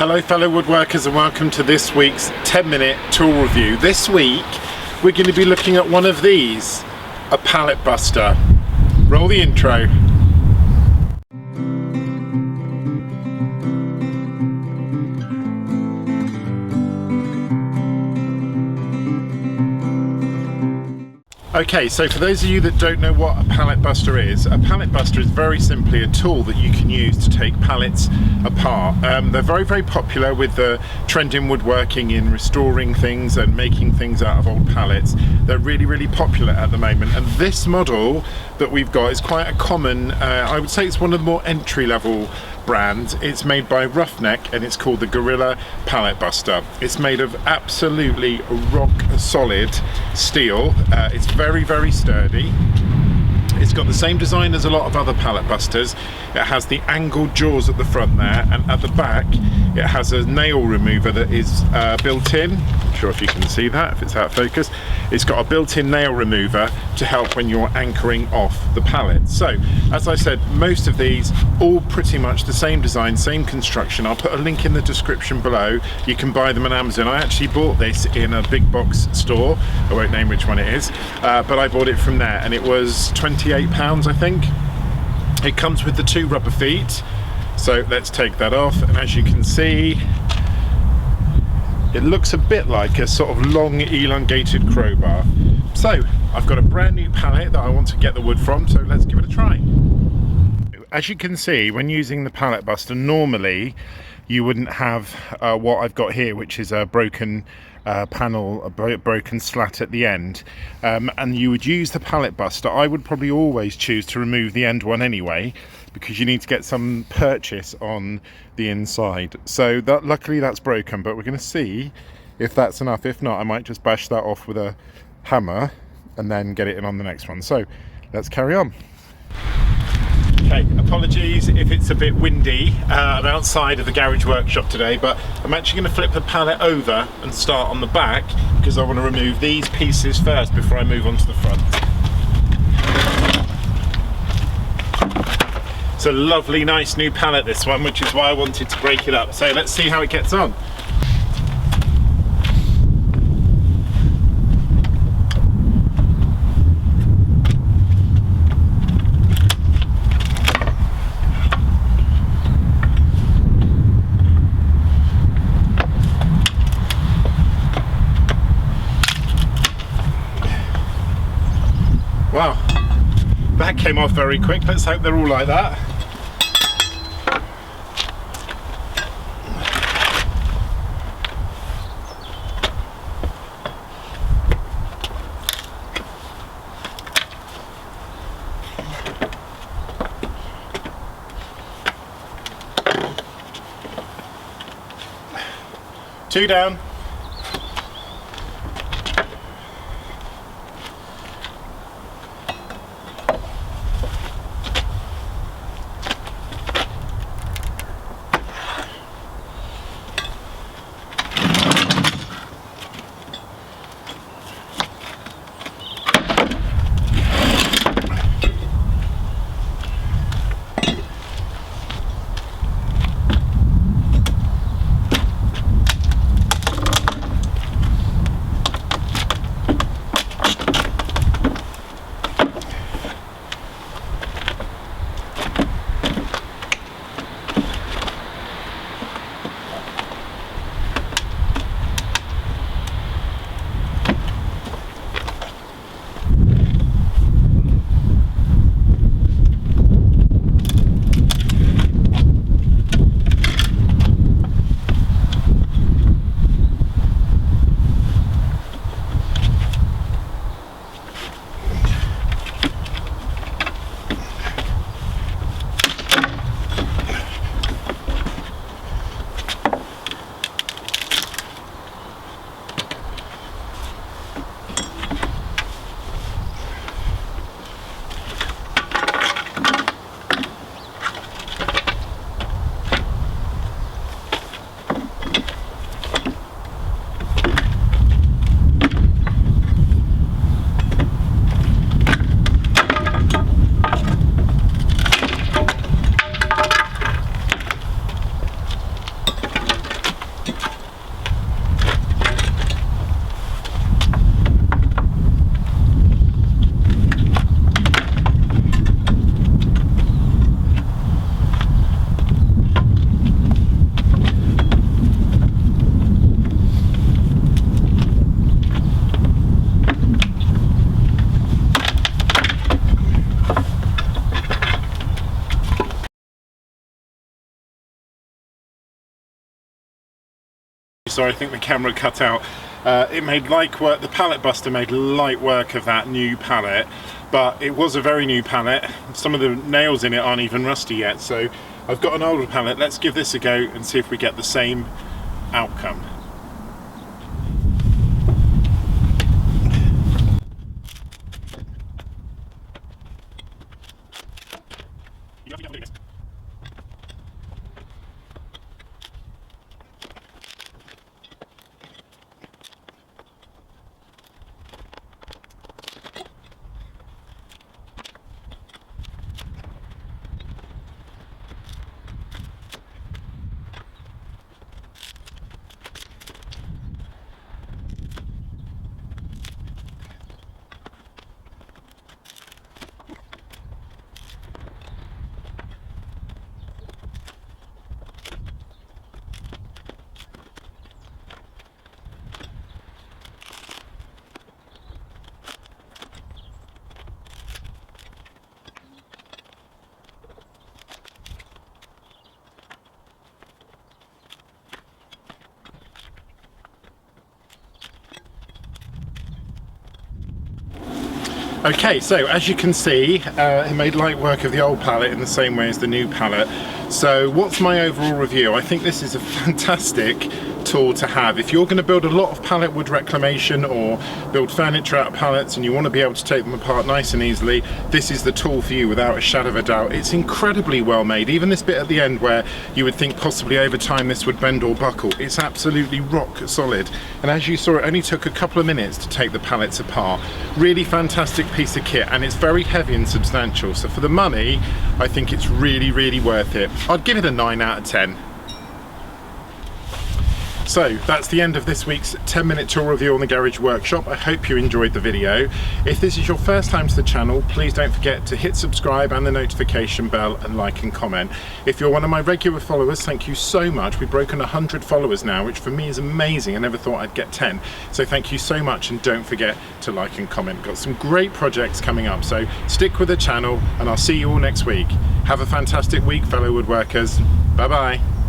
Hello fellow woodworkers and welcome to this week's 10-minute tool review. This week we're going to be looking at one of these, a Pallet Buster. Roll the intro. Okay, so for those of you that don't know what a Pallet Buster is very simply a tool that you can use to take pallets apart. They're very popular with the trend in woodworking in restoring things and making things out of old pallets. They're really popular at the moment, and this model that we've got is quite a common, I would say it's one of the more entry-level brands. It's made by Roughneck and it's called the Gorilla Pallet Buster. It's made of absolutely rock solid steel. It's very sturdy. It's got the same design as a lot of other Pallet Busters. It has the angled jaws at the front there, and at the back it has a nail remover that is built in. I'm sure if you can see that, if it's out of focus. It's got a built-in nail remover to help when you're anchoring off the pallet. So, as I said, most of these, all pretty much the same design, same construction. I'll put a link in the description below. You can buy them on Amazon. I actually bought this in a big box store. I won't name which one it is, but I bought it from there, and it was £28, I think. It comes with the 2 rubber feet. So let's take that off, and as you can see, it looks a bit like a sort of long elongated crowbar. So I've got a brand new pallet that I want to get the wood from, so let's give it a try. As you can see, when using the Pallet Buster, normally you wouldn't have what I've got here, which is a broken panel, a broken slat at the end, and you would use the Pallet Buster. I would probably always choose to remove the end one anyway, because you need to get some purchase on the inside. So that, luckily that's broken, but we're going to see if that's enough. If not, I might just bash that off with a hammer and then get it in on the next one. So let's carry on. Okay, apologies if it's a bit windy. I'm outside of the garage workshop today, but I'm actually going to flip the pallet over and start on the back because I want to remove these pieces first before I move on to the front. It's a lovely, nice new pallet, this one, which is why I wanted to break it up. So let's see how it gets on. Wow, that came off very quick. Let's hope they're all like that. Two down. So I think the camera cut out. It made light work, the Pallet Buster made light work of that new pallet, but it was a very new pallet. Some of the nails in it aren't even rusty yet, so I've got an older pallet. Let's give this a go and see if we get the same outcome. Okay, so as you can see, it made light work of the old pallet in the same way as the new pallet. So what's my overall review? I think this is a fantastic tool to have. If you're going to build a lot of pallet wood reclamation or build furniture out of pallets and you want to be able to take them apart nice and easily, this is the tool for you without a shadow of a doubt. It's incredibly well made. Even this bit at the end where you would think possibly over time this would bend or buckle, it's absolutely rock solid. And as you saw, it only took a couple of minutes to take the pallets apart. Really fantastic piece of kit, and it's very heavy and substantial. So for the money, I think it's really, really worth it. I'd give it a 9 out of 10. So that's the end of this week's 10-minute tool review on the Garage Workshop. I hope you enjoyed the video. If this is your first time to the channel, please don't forget to hit subscribe and the notification bell and like and comment. If you're one of my regular followers, thank you so much. We've broken 100 followers now, which for me is amazing. I never thought I'd get 10. So thank you so much, and don't forget to like and comment. Got some great projects coming up, so stick with the channel and I'll see you all next week. Have a fantastic week, fellow woodworkers. Bye bye.